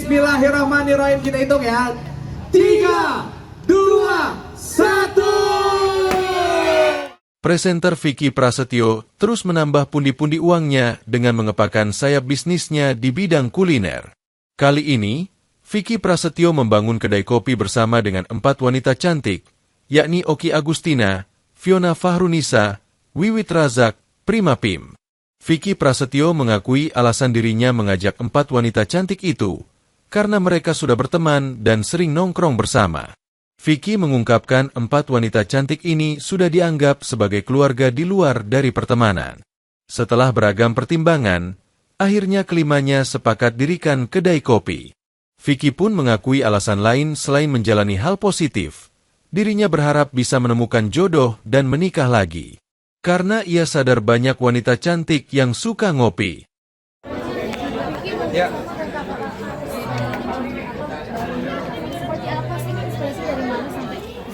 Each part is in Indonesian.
Bismillahirrahmanirrahim, kita hitung ya. 3, 2, 1. Presenter Vicky Prasetyo terus menambah pundi-pundi uangnya dengan mengepakkan sayap bisnisnya di bidang kuliner. Kali ini, Vicky Prasetyo membangun kedai kopi bersama dengan 4 wanita cantik, yakni Oki Agustina, Fiona Fahrunisa, Wiwit Razak, Prima Pim. Vicky Prasetyo mengakui alasan dirinya mengajak 4 wanita cantik itu karena mereka sudah berteman dan sering nongkrong bersama. Vicky mengungkapkan 4 wanita cantik ini sudah dianggap sebagai keluarga di luar dari pertemanan. Setelah beragam pertimbangan, akhirnya kelimanya sepakat dirikan kedai kopi. Vicky pun mengakui alasan lain selain menjalani hal positif. Dirinya berharap bisa menemukan jodoh dan menikah lagi. Karena ia sadar banyak wanita cantik yang suka ngopi. Ya.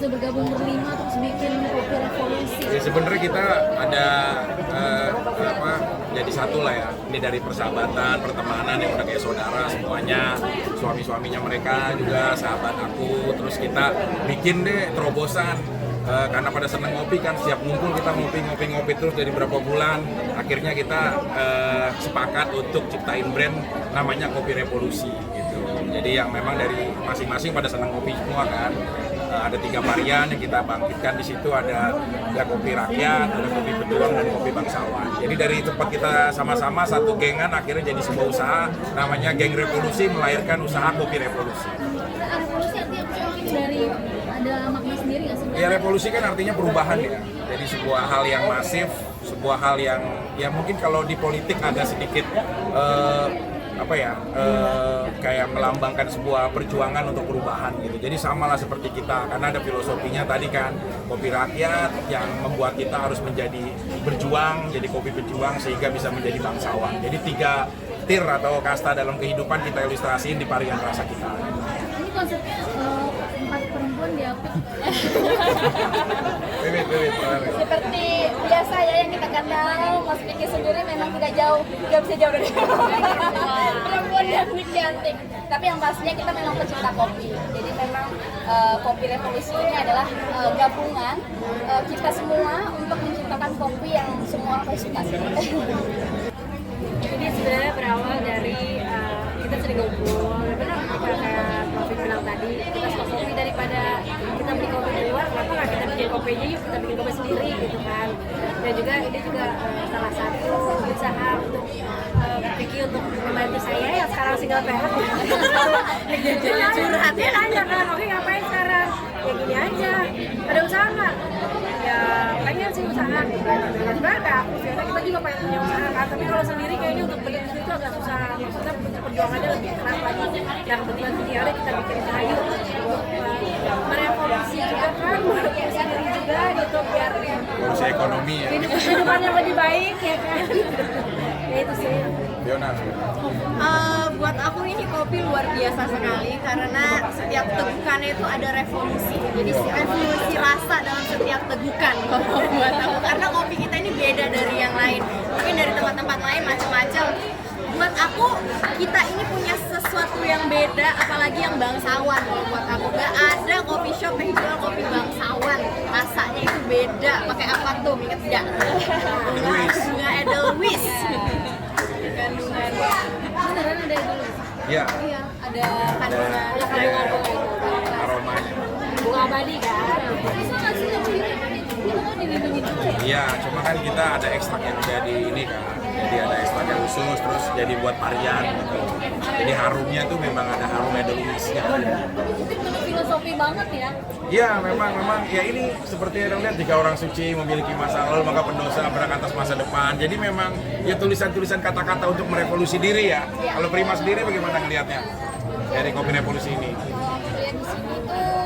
Bergabung berlima terus bikin kopi revolusi. Ya, sebenarnya kita ada jadi satu lah ya. Ini dari persahabatan, pertemanan yang udah kayak saudara semuanya. Suami-suaminya mereka juga sahabat aku. Terus kita bikin deh terobosan. Karena pada seneng ngopi kan, setiap ngumpul kita ngopi terus dari berapa bulan. Akhirnya kita sepakat untuk ciptain brand namanya Kopi Revolusi gitu. Jadi yang memang dari masing-masing pada seneng ngopi semua kan. Ada 3 varian yang kita bangkitkan di situ, ada kopi rakyat, ada kopi pejuang, dan kopi bangsawan. Jadi dari tempat kita sama-sama satu gengan akhirnya jadi sebuah usaha namanya Geng Revolusi, melahirkan usaha Kopi Revolusi. Revolusi artinya dari ada makna sendiri nggak sih? Ya, revolusi kan artinya perubahan ya. Jadi sebuah hal yang masif, sebuah hal yang ya mungkin kalau di politik agak sedikit kayak melambangkan sebuah perjuangan untuk perubahan gitu. Jadi samalah seperti kita, karena ada filosofinya tadi kan, kopi rakyat yang membuat kita harus menjadi berjuang, jadi kopi pejuang sehingga bisa menjadi bangsawan. Jadi 3 tier atau kasta dalam kehidupan kita ilustrasiin di varian rasa kita. Ini konsepnya 4 perempuan diapit. Seperti biasa ya yang kita kenal, Mas Vicky sendiri memang tidak bisa jauh dari perempuan yang cantik. Tapi yang pastinya kita memang pecinta kopi. Jadi memang Kopi Revolusi ini adalah gabungan kita semua untuk menciptakan kopi yang semua orang suka. Jadi sebenarnya berawal dari kita sering ngobrol, benar kayak Prof bilang tadi, kita suka kopi daripada kita beli kopi di luar, kenapa nggak kita bikin kopinya yuk, kita bikin kopi sendiri gitu kan. Dan juga ini juga salah satu usaha untuk Vicky untuk membantu saya yang sekarang single parent. Curhat ya, nanya kan, oke ngapain sekarang? Ya gini aja, ada usaha nggak? Ya pengen sih usaha gitu. Sebenarnya kayak aku biasa kita juga pengen punya usaha kan, tapi kalau sendiri kayaknya untuk berdiri itu agak susah. Maksudnya perjuangannya lebih keras lagi. Dan kebetulan idealnya kita bikin kayu untuk merevolusi juga kan, merevolusi sendiri juga gitu biar Revolusi ekonomi ya. kehidupan yang lebih baik ya kan. Ya itu sih. Fiona. Buat aku ini kopi luar biasa sekali karena setiap tegukannya itu ada revolusi. Jadi revolusi rasa dalam setiap tegukan kalau buat aku, karena kopi kita ini beda dari yang lain. Mungkin dari tempat-tempat lain macam-macam. Buat aku kita ini punya sesuatu yang beda, apalagi yang bangsawan. Kalau buat aku nggak ada coffee shop yang jual kopi bangsawan. Rasanya itu beda. Pakai apa tuh? Ingat nggak? Bunga Edelweiss. Kandungan Beneran ada dulu. Iya. Iya, ada kandungan Ada aromanya. bunga abadi kan. Bisa nggak sih yang itu kan dilindungi juga ya? Iya, cuma kan kita ada ekstrak yang jadi ini kan. Jadi ada ekstrak yang khusus, terus jadi buat varian gitu. Jadi harumnya tuh memang ada harum Edelweiss-nya. Mungkin penuh filosofi banget ya. Iya, memang ya ini seperti yang lihat, jika orang suci memiliki masa lalu maka pendosa berhak atas masa depan. Jadi memang ya tulisan-tulisan kata-kata untuk merevolusi diri ya. Kalau Prima sendiri bagaimana ngelihatnya dari Kopi Revolusi ini? yang di sini tuh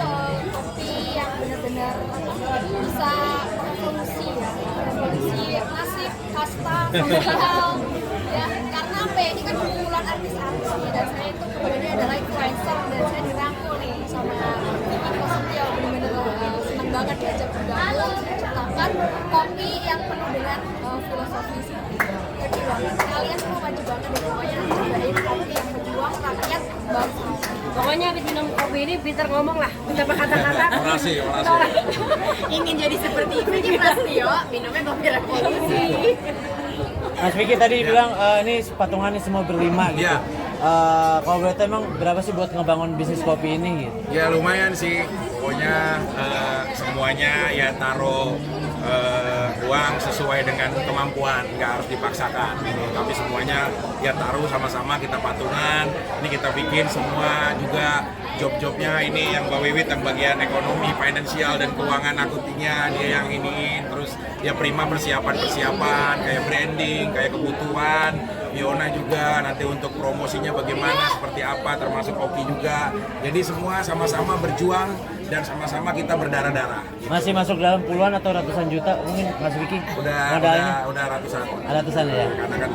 kopi yang benar-benar bisa revolusi ya, revolusi nasib, kasta, sosial ya, karena apa ya, ini kan kumpulan artis-artis nih, dan saya itu kebetulan adalah influencer dan saya dirangkul nih sama Vicky Prasetyo, benar-benar senang banget diajak bergabung menciptakan kopi yang penuh dengan filosofi perjuangan. Kalian semua wajib banget deh pokoknya cobain kopi yang berjuang rakyat bangsa Pokoknya habis minum kopi ini pintar ngomong lah, pintar berkata-kata. Makasih. Ingin jadi seperti Vicky Prasetyo, minumnya kopi revolusi. Mas Vicky tadi bilang ini patungan semua berlima gitu. Iya. Kalau boleh tahu emang berapa sih buat ngebangun bisnis kopi ini gitu? Ya lumayan sih, pokoknya semuanya ya taruh uang sesuai dengan kemampuan, nggak harus dipaksakan gitu. Tapi semuanya ya taruh sama-sama, kita patungan. Ini kita bikin semua juga job-jobnya ini yang Mbak Wiwit yang bagian ekonomi, finansial dan keuangan akuntingnya dia yang iniin. Terus ya Prima persiapan kayak branding, kayak kebutuhan. Yona juga nanti untuk promosinya bagaimana, seperti apa, termasuk Oki juga. Jadi semua sama-sama berjuang dan sama-sama kita berdarah-darah. Masih masuk dalam puluhan atau ratusan juta mungkin Mas Vicky? Udah ratusan. Ratusan ya? Karena kan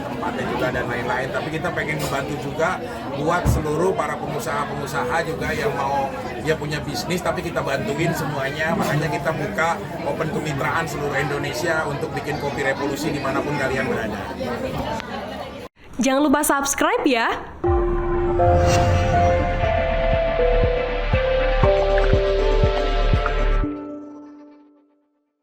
tempatnya juga dan lain-lain. Tapi kita pengen membantu juga buat seluruh para pengusaha-pengusaha juga yang mau dia punya bisnis, tapi kita bantuin semuanya. Makanya kita buka open kemitraan seluruh Indonesia untuk bikin kopi revolusi dimanapun kalian berada. Jangan lupa subscribe ya.